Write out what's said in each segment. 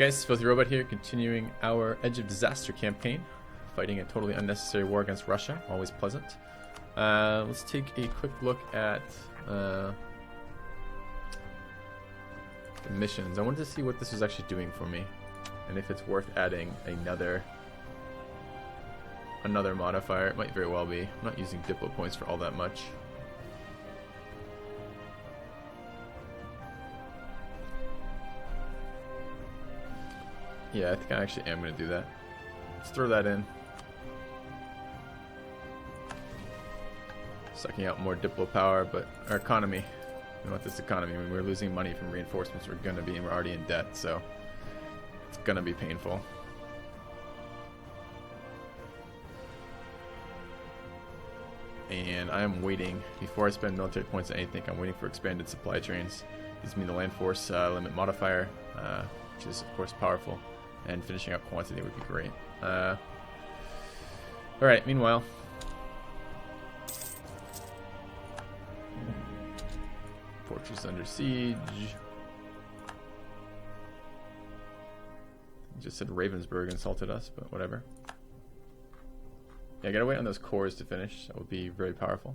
Guys, FilthyRobot here, continuing our Edge of Disaster campaign, fighting a totally unnecessary war against Russia, always pleasant. Let's take a quick look at the missions. I wanted to see what this was actually doing for me, and if it's worth adding another modifier. It might very well be. I'm not using Diplo points for all that much. Yeah, I think I actually am going to do that. Let's throw that in. Sucking out more Diplo power, but our economy. We want this economy. When we're losing money from reinforcements, we're going to be, and we're already in debt, so it's going to be painful. And I am waiting, before I spend military points on anything, I'm waiting for expanded supply trains. Gives me the land force limit modifier, which is of course powerful. And finishing up quantity would be great. Alright, meanwhile. Fortress under siege. Just said Ravensburg insulted us, but whatever. Yeah, I gotta wait on those cores to finish. That would be very powerful.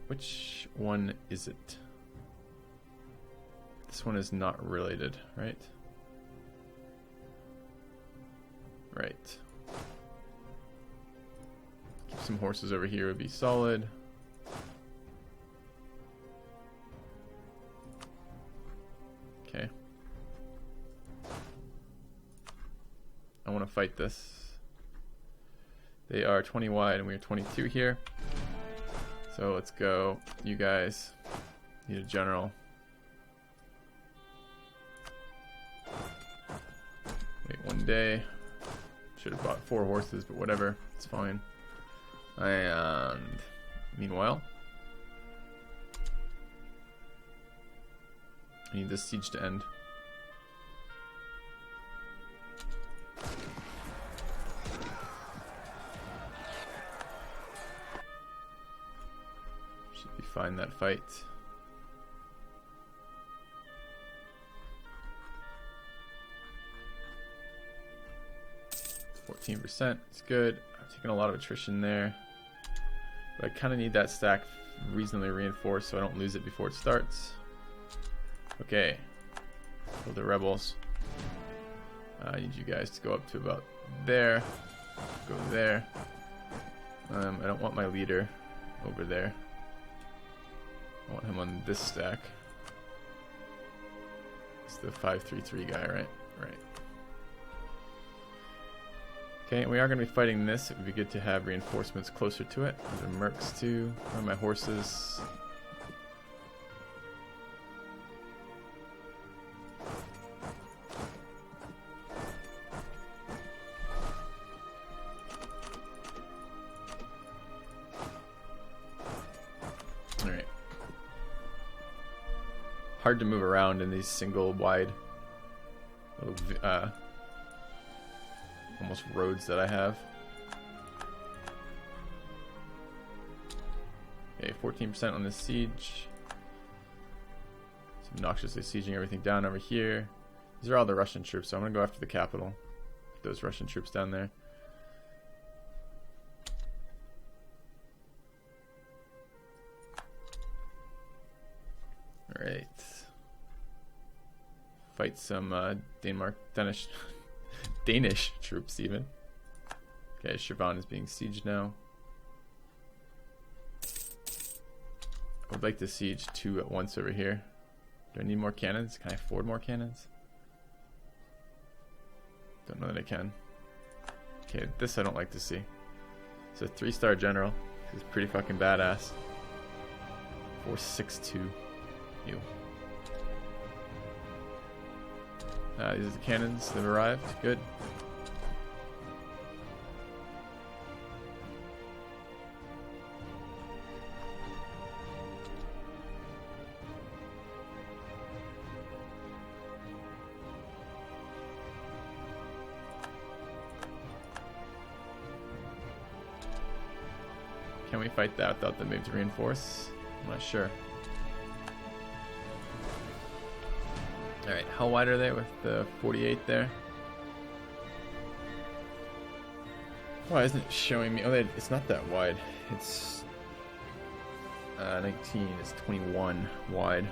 Which one is it? This one is not related, right? Right. Keep some horses over here would be solid. Okay. I want to fight this. They are 20 wide and we are 22 here. So let's go. You guys need a general. Wait 1 day. Should have bought 4 horses, but whatever. It's fine. And meanwhile, I need this siege to end. Should be fine, that fight. It's 14%. It's good. I'm taking a lot of attrition there. But I kind of need that stack reasonably reinforced so I don't lose it before it starts. Okay. Kill the rebels. I need you guys to go up to about there. Go there. I don't want my leader over there. I want him on this stack. It's the 533 guy, right? Right. Okay, we are going to be fighting this. It would be good to have reinforcements closer to it. The mercs too. Where are my horses? Alright. Hard to move around in these single wide little almost roads that I have. Okay, 14% on this siege. It's obnoxiously sieging everything down over here. These are all the Russian troops, so I'm gonna go after the capital. Get those Russian troops down there. Alright. Fight some Danish troops even. Okay, Shirvan is being sieged now. I would like to siege 2 at once over here. Do I need more cannons? Can I afford more cannons? Don't know that I can. Okay, this I don't like to see. It's a 3-star general. This is pretty fucking badass. 462. Ew. These are the cannons that have arrived. Good. Can we fight that without them maybe to reinforce? I'm not sure. Alright, how wide are they with the 48 there? Why isn't it showing me? Oh, it's not that wide. It's 19. It's 21 wide.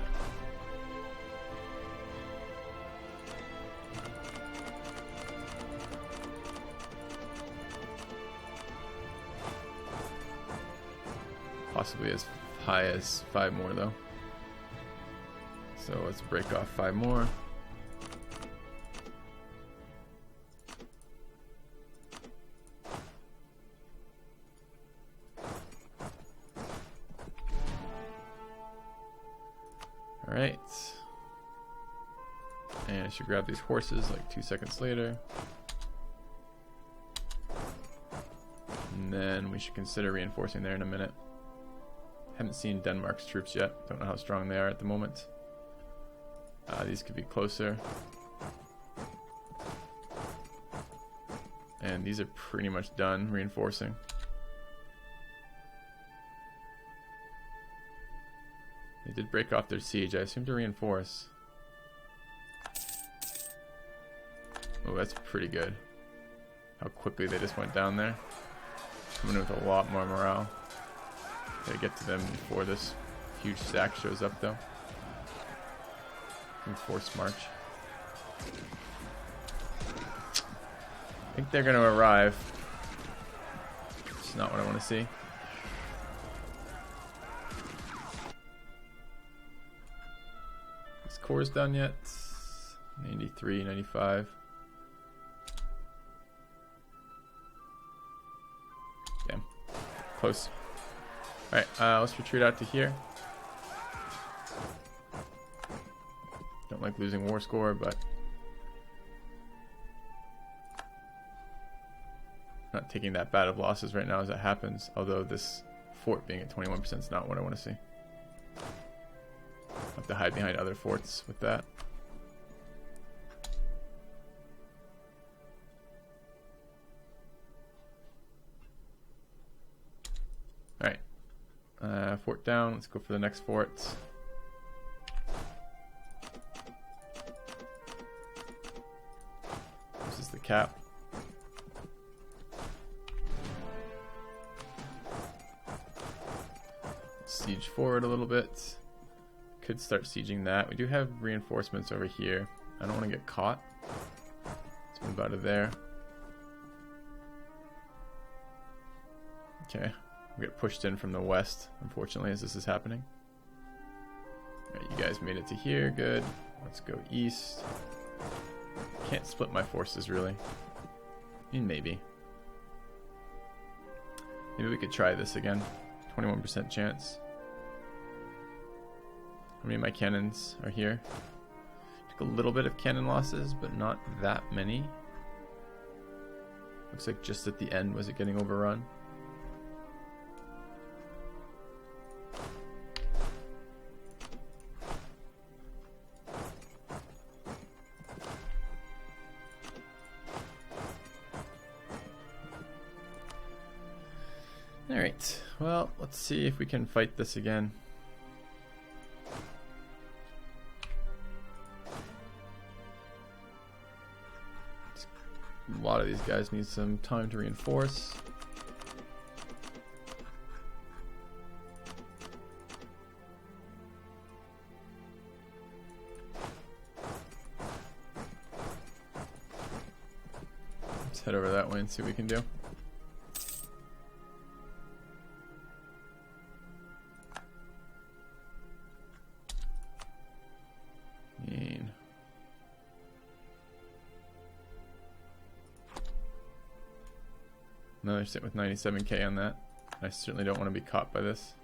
Possibly as high as 5 more though. So let's break off 5 more. Alright. And I should grab these horses like 2 seconds later. And then we should consider reinforcing there in a minute. Haven't seen Denmark's troops yet. Don't know how strong they are at the moment. These could be closer. And these are pretty much done reinforcing. They did break off their siege. I assume to reinforce. Oh, that's pretty good. How quickly they just went down there. Coming in with a lot more morale. Gotta get to them before this huge stack shows up though. Force march. I think they're gonna arrive. It's not what I want to see. Is core's done yet? 93, 95. Damn. Close. Alright, let's retreat out to here. Don't like losing war score, but not taking that bad of losses right now as it happens. Although this fort being at 21% is not what I want to see. I'll have to hide behind other forts with that. Alright. Fort down. Let's go for the next fort. This is the cap. Siege forward a little bit. Could start sieging that. We do have reinforcements over here. I don't want to get caught. Let's move out of there. Okay. We get pushed in from the west, unfortunately, as this is happening. Alright, you guys made it to here. Good. Let's go east. Can't split my forces, really. I mean, maybe. Maybe we could try this again. 21% chance. How many of my cannons are here? Took a little bit of cannon losses, but not that many. Looks like just at the end was it getting overrun. Alright, well, let's see if we can fight this again. A lot of these guys need some time to reinforce. Let's head over that way and see what we can do. Another sit with 97k on that. I certainly don't want to be caught by this.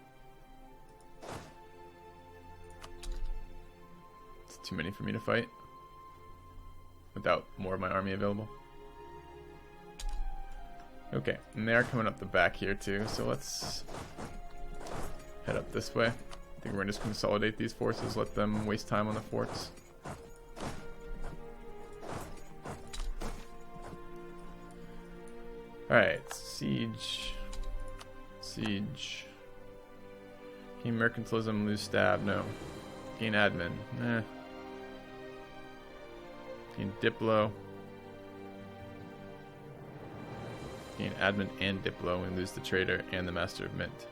It's too many for me to fight without more of my army available. Okay, and they are coming up the back here too, so let's head up this way. I think we're going to just consolidate these forces, let them waste time on the forts. Alright, siege. siege. Gain mercantilism, lose stab. No. Gain admin. Eh. Gain diplo. Gain admin and diplo and lose the trader and the master of mint.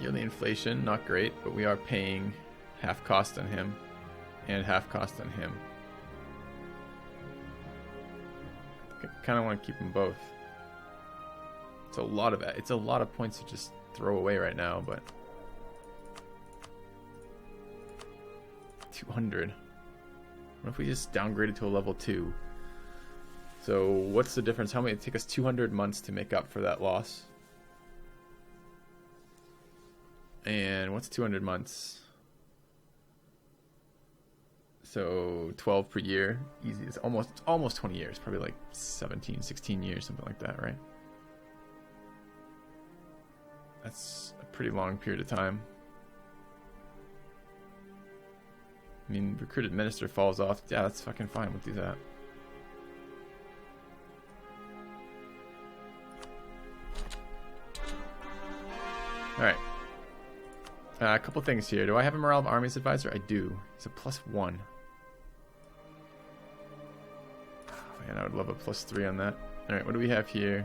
Yearly inflation, not great, but we are paying half cost on him and half cost on him. I kind of want to keep them both. It's a lot of points to just throw away right now, but 200. What if we just downgrade it to a level 2? So what's the difference? How many? It take us 200 months to make up for that loss. And what's 200 months? So 12 per year. Easy. It's almost 20 years. Probably like 17, 16 years, something like that, right? That's a pretty long period of time. I mean, recruited minister falls off. Yeah, that's fucking fine. We'll do that. Alright. A couple things here. Do I have a Morale of Armies advisor? I do. He's a +1. Oh, man, I would love a +3 on that. Alright, what do we have here?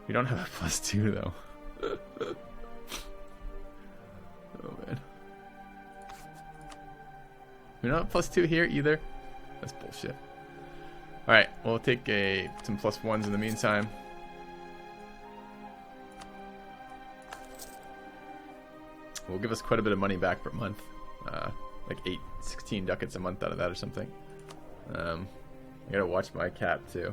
We don't have a +2, though. Oh, man. We don't have a +2 here either. That's bullshit. Alright, we'll take some +1s in the meantime. Will give us quite a bit of money back per month. Like 16 ducats a month out of that or something. I gotta watch my cap too.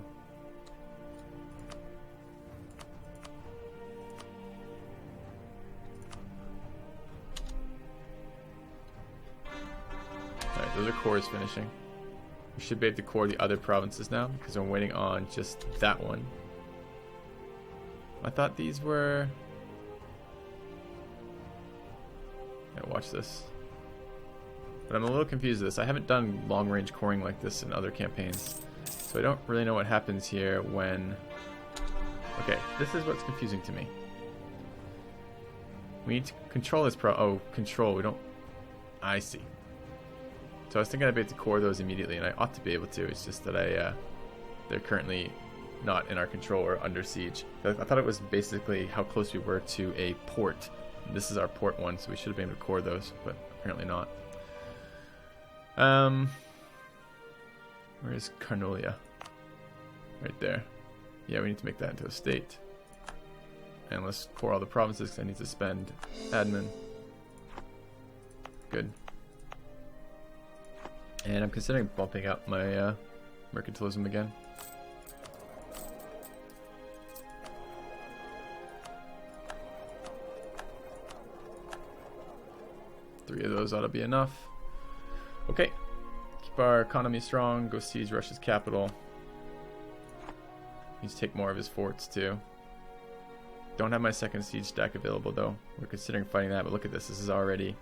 Alright, those are cores finishing. We should be able to core the other provinces now because I'm waiting on just that one. I thought these were... Yeah, watch this. But I'm a little confused with this. I haven't done long-range coring like this in other campaigns. So I don't really know what happens here when... Okay, this is what's confusing to me. We need to control this Oh, control. We don't... I see. So I was thinking I'd be able to core those immediately, and I ought to be able to. It's just that they're currently not in our control or under siege. I thought it was basically how close we were to a port. This is our port one, so we should have been able to core those, but apparently not. Where is Carnolia? Right there. Yeah, we need to make that into a state. And let's core all the provinces because I need to spend admin. Good. And I'm considering bumping up my mercantilism again. Three of those ought to be enough. Okay. Keep our economy strong. Go siege Russia's capital. Needs to take more of his forts too. Don't have my second siege stack available though. We're considering fighting that, but look at this. This is already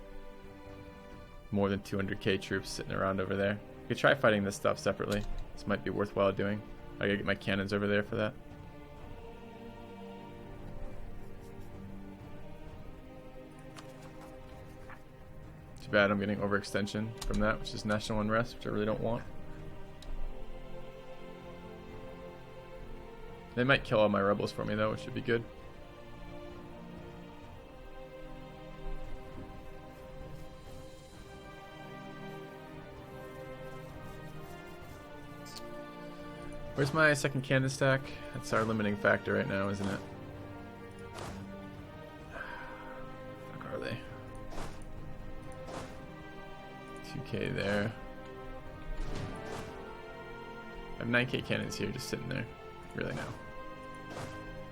more than 200k troops sitting around over there. We could try fighting this stuff separately. This might be worthwhile doing. I gotta get my cannons over there for that. Too bad I'm getting overextension from that, which is national unrest, which I really don't want. They might kill all my rebels for me though, which should be good. Where's my second cannon stack? That's our limiting factor right now, isn't it? Fuck are they? 2k there. I have 9k cannons here just sitting there. Really now.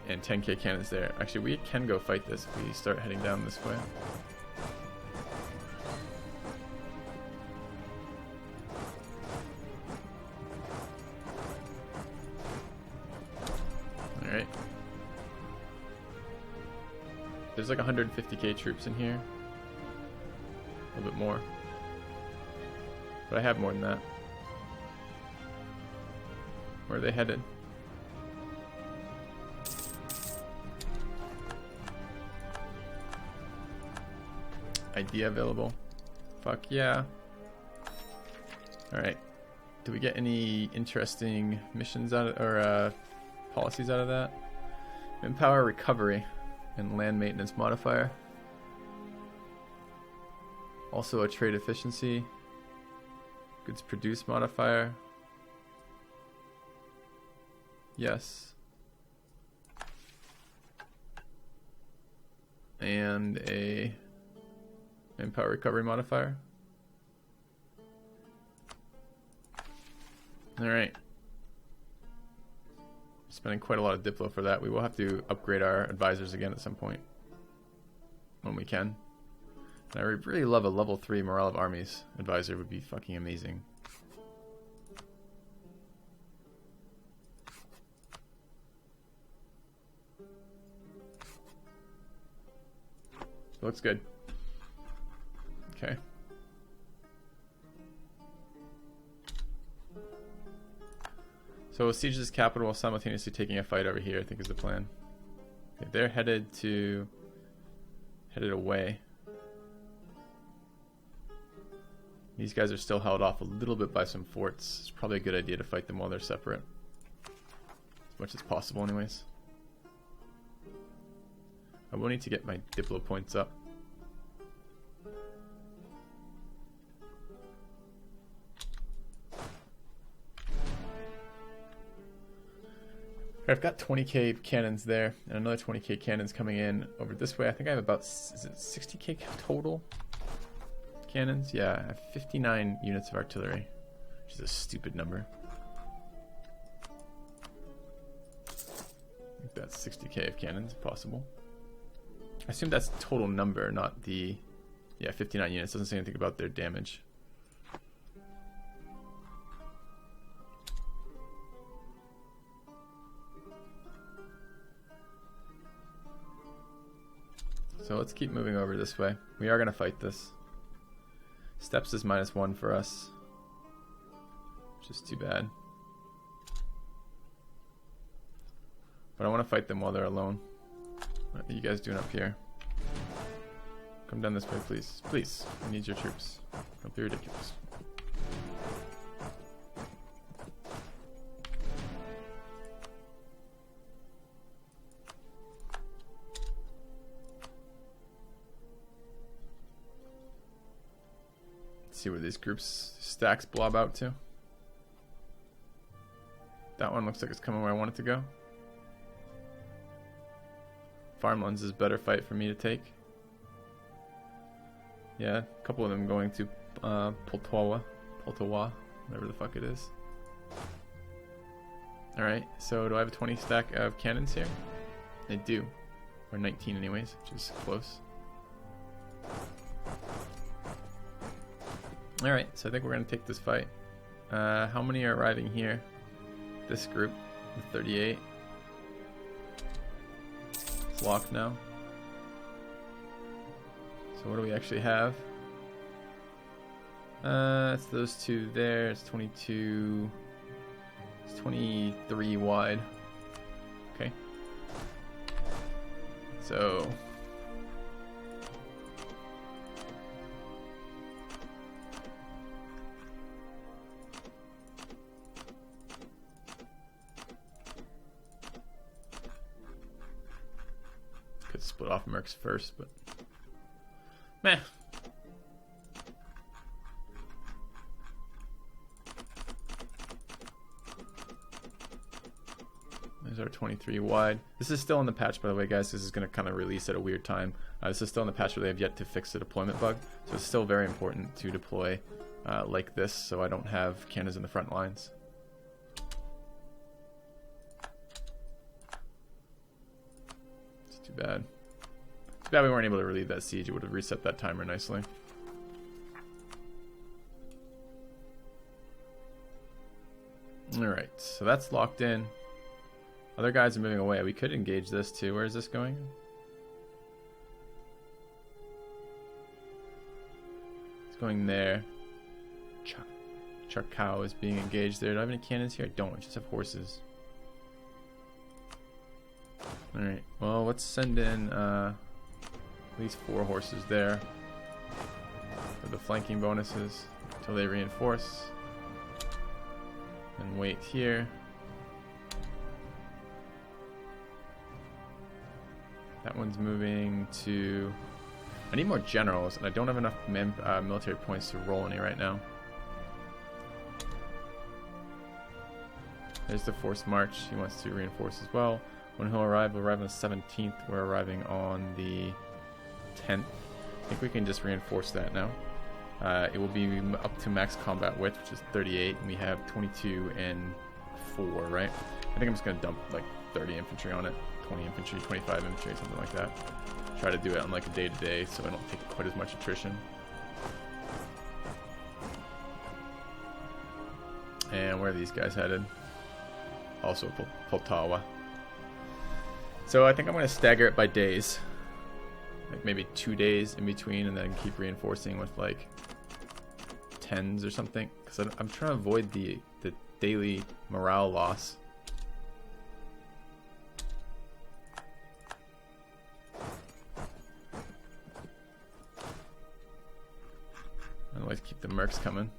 And 10k cannons there. Actually, we can go fight this if we start heading down this way. Alright. There's like 150k troops in here. A little bit more. But I have more than that. Where are they headed? Idea available. Fuck yeah. Alright. Do we get any interesting missions out of, or policies out of that? Manpower recovery and land maintenance modifier. Also a trade efficiency. Goods produced modifier. Yes. And a manpower recovery modifier. Alright. Spending quite a lot of Diplo for that. We will have to upgrade our advisors again at some point. When we can. And I really love a level 3 morale of armies advisor. Would be fucking amazing. Looks good. Okay. So we'll siege this capital while simultaneously taking a fight over here, I think is the plan. Okay, they're headed away. These guys are still held off a little bit by some forts. It's probably a good idea to fight them while they're separate. As much as possible anyways. I will need to get my Diplo points up. I've got 20k cannons there, and another 20k cannons coming in over this way. I think I have about, is it 60k total cannons? Yeah, I have 59 units of artillery, which is a stupid number. I think that's 60k of cannons, if possible. I assume that's total number, not the... Yeah, 59 units. Doesn't say anything about their damage. So let's keep moving over this way. We are going to fight this. Steps is -1 for us, which is too bad. But I want to fight them while they're alone. What are you guys doing up here? Come down this way, please. Please, I need your troops. Don't be ridiculous. See where these groups stacks blob out to. That one looks like it's coming where I want it to go. Farmlands is a better fight for me to take. Yeah, a couple of them going to Poltawa, whatever the fuck it is. Alright, so do I have a 20 stack of cannons here? I do. Or 19 anyways, which is close. Alright, so I think we're going to take this fight. How many are arriving here? This group, with 38. It's locked now. So what do we actually have? It's those two there. It's 22. It's 23 wide. Okay. So... could split off Mercs first, but... meh. There's our 23 wide. This is still in the patch, by the way, guys. This is going to kind of release at a weird time. This is still in the patch where they have yet to fix the deployment bug. So it's still very important to deploy like this, so I don't have cannons in the front lines. It's too bad. Too bad we weren't able to relieve that siege. It would have reset that timer nicely. Alright, so that's locked in. Other guys are moving away. We could engage this too. Where is this going? It's going there. Charcoal is being engaged there. Do I have any cannons here? I don't. I just have horses. Alright, well, let's send in at least 4 horses there for the flanking bonuses until they reinforce. And wait here. That one's moving to... I need more generals, and I don't have enough military points to roll any right now. There's the forced march. He wants to reinforce as well. When he'll arrive, we'll arrive on the 17th. We're arriving on the 10th. I think we can just reinforce that now. It will be up to max combat width, which is 38, and we have 22 and 4, right? I think I'm just going to dump like 30 infantry on it. 20 infantry, 25 infantry, something like that. Try to do it on like a day-to-day so I don't take quite as much attrition. And where are these guys headed? Also Poltawa. So I think I'm going to stagger it by days. Like maybe 2 days in between, and then keep reinforcing with like 10s or something. Because I'm trying to avoid the daily morale loss. Otherwise keep the mercs coming.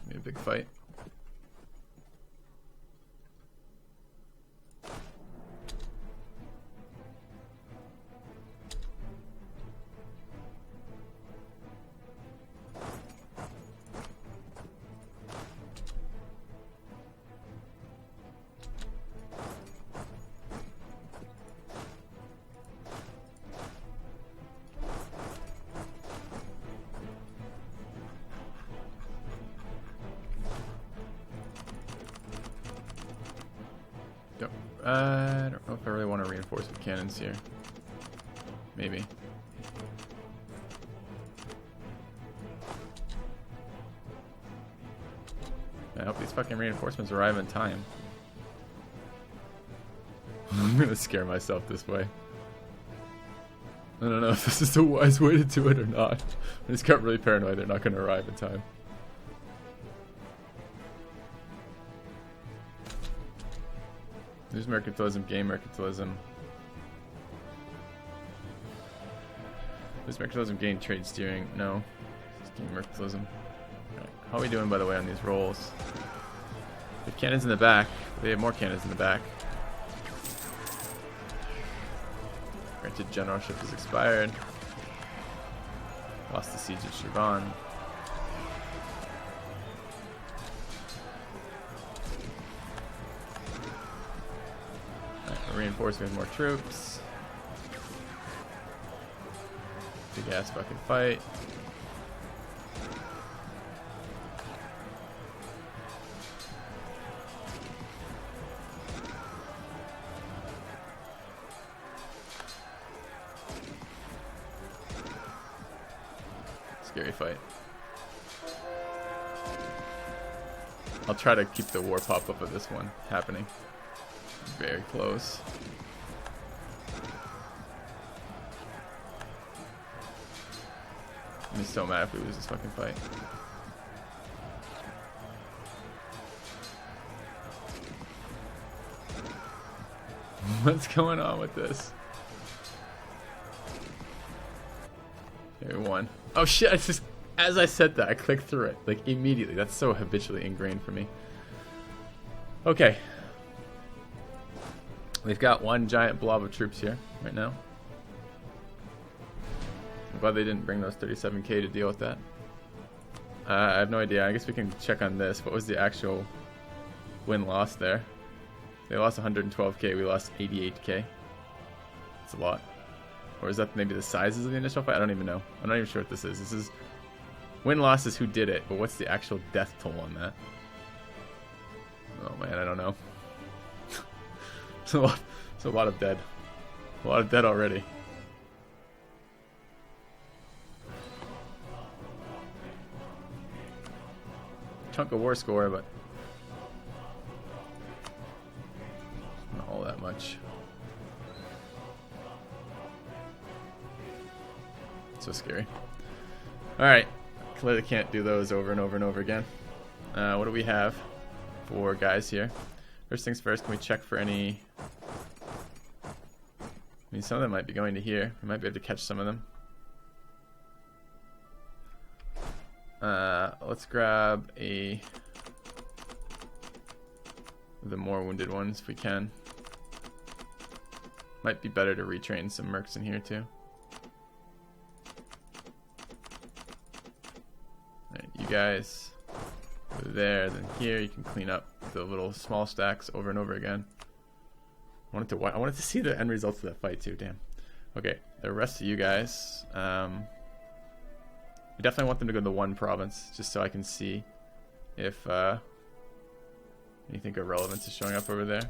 Maybe a big fight. I don't know if I really want to reinforce with cannons here. Maybe. I hope these fucking reinforcements arrive in time. I'm gonna scare myself this way. I don't know if this is the wise way to do it or not. I just got really paranoid they're not gonna arrive in time. There's mercantilism, game mercantilism. There's mercantilism, gain trade steering. No. It's game mercantilism. Right. How are we doing, by the way, on these rolls? We have cannons in the back. We have more cannons in the back. Granted, generalship has expired. Lost the siege of Shirvan. Reinforcing with more troops. Big ass fucking fight. Scary fight. I'll try to keep the war pop-up of this one happening. Very close. I'm so mad if we lose this fucking fight. What's going on with this? Okay, we won. Oh shit, I just, as I said that, I clicked through it. Like immediately. That's so habitually ingrained for me. Okay. We've got one giant blob of troops here right now. I'm glad they didn't bring those 37k to deal with that. I have no idea. I guess we can check on this. What was the actual win-loss there? They lost 112k. We lost 88k. That's a lot. Or is that maybe the sizes of the initial fight? I don't even know. I'm not even sure what this is. This is win-loss is who did it, but what's the actual death toll on that? Oh man, I don't know. It's a lot of dead. A lot of dead already. Chunk of war score, but not all that much. So scary. Alright. Clearly can't do those over and over and over again. What do we have for guys here? First things first, can we check for any... I mean, some of them might be going to here. We might be able to catch some of them. Let's grab the more wounded ones if we can. Might be better to retrain some mercs in here too. Alright, you guys go there, then here. You can clean up the little small stacks over and over again. I wanted to see the end results of that fight too. Damn. Okay, the rest of you guys. I definitely want them to go to the one province, just so I can see if anything of relevance is showing up over there.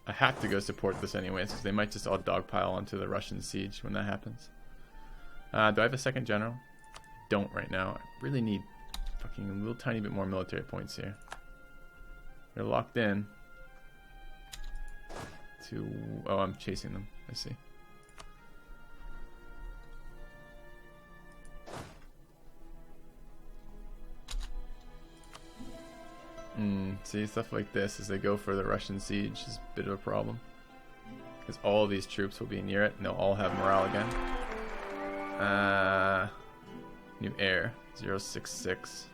I have to go support this anyways, because they might just all dogpile onto the Russian siege when that happens. Do I have a second general? Don't right now. I really need fucking a little tiny bit more military points here. They're locked in to... Oh, I'm chasing them. I see. See, stuff like this as they go for the Russian siege is a bit of a problem. Because all of these troops will be near it and they'll all have morale again. New air, 066.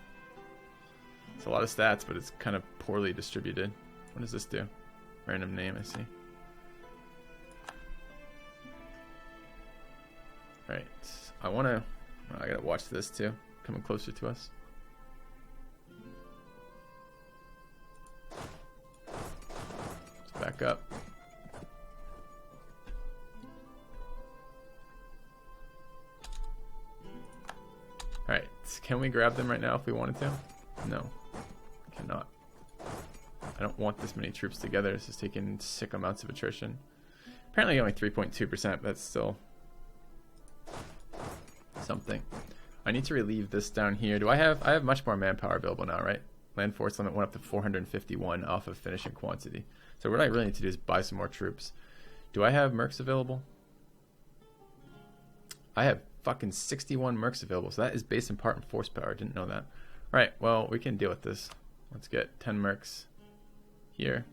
It's a lot of stats, but it's kind of poorly distributed. What does this do? Random name, I see. Right. I gotta watch this too. Coming closer to us. Back up. Alright, can we grab them right now if we wanted to? No, cannot. I don't want this many troops together. This is taking sick amounts of attrition. Apparently only 3.2%, but that's still something. I need to relieve this down here. I have much more manpower available now, right? Land force limit went up to 451 off of finishing quantity. So what I really need to do is buy some more troops. Do I have mercs available? I have fucking 61 mercs available. So that is based in part on force power. I didn't know that. Right, well, we can deal with this. Let's get 10 mercs here.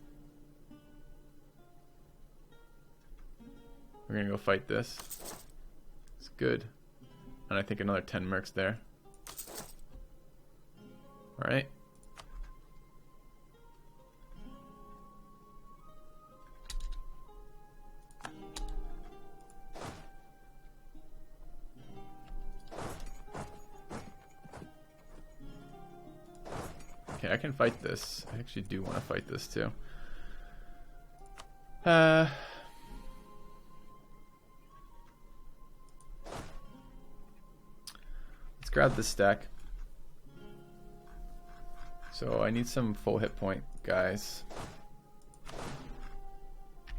We're going to go fight this. It's good. And I think another 10 mercs there. Alright. Okay, I can fight this. I actually do want to fight this too. Let's grab this stack. So I need some full hit point guys.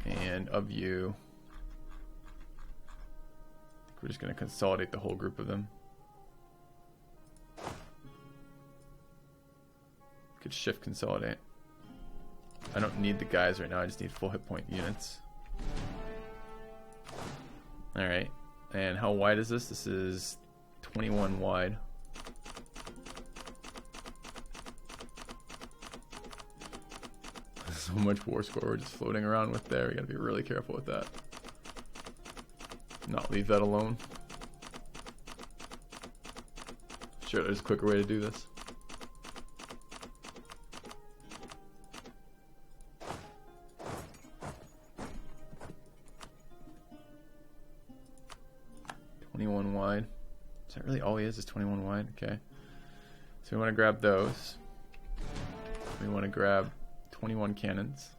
And of you, I think we're just going to consolidate the whole group of them. Could shift consolidate. I don't need the guys right now, I just need full hit point units. Alright, and how wide is this? This is 21 wide. So much war score we're just floating around with there. We gotta be really careful with that. Not leave that alone. Sure, there's a quicker way to do this. Wide. Is that really all he is 21 wide? Okay. So we want to grab those. We want to grab 21 cannons.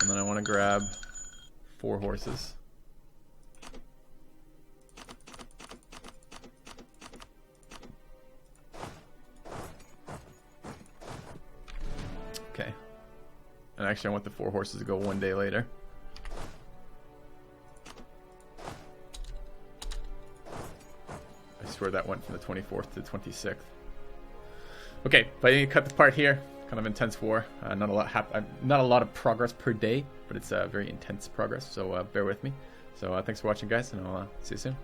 And then I want to grab 4 horses. Okay. And actually I want the 4 horses to go 1 day later. I swear that went from the 24th to the 26th. Okay, but I need to cut the part here. Kind of intense war. Not a lot of progress per day, but it's very intense progress. So bear with me. So thanks for watching, guys, and I'll see you soon.